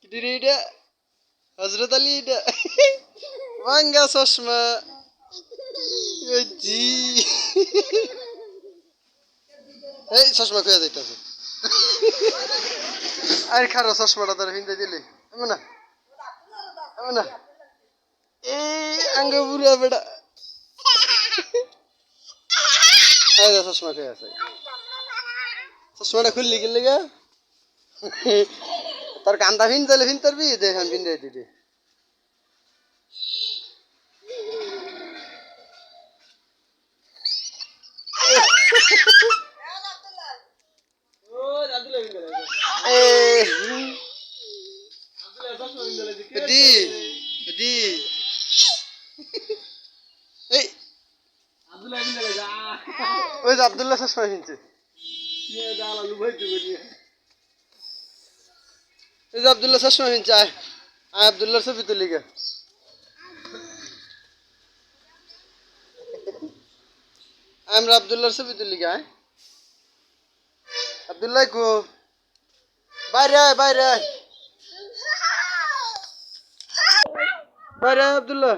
কিরে এটা হযরত আলী এটা ভাঙ্গা চশমা জি এই চশমা কইয়া যাইতাছে আর খারো চশমাটা তোর হিন্দে দিলি এমন না এমন না এই আঙ্গ বুড়া বেটা এই চশমা কইয়া আছে চশমাটা খুললি কি লাগা তোর কান্দা ভিনতালে ভিনতারবি দেখেন ভিন্দাই দিদি দি দি এই ওই যে আব্দুল্লাহ চশমা কিনছে এই যে আব্দুল্লাহ চশমা কিনছে আয় আব্দুল্লাহর ছবি তুলি গে আমরা আব্দুল্লাহর ছবি তুলি গে আব্দুল্লাহ কো বাইরে আয় বাইরে আয় বাইরে আয় আব্দুল্লাহ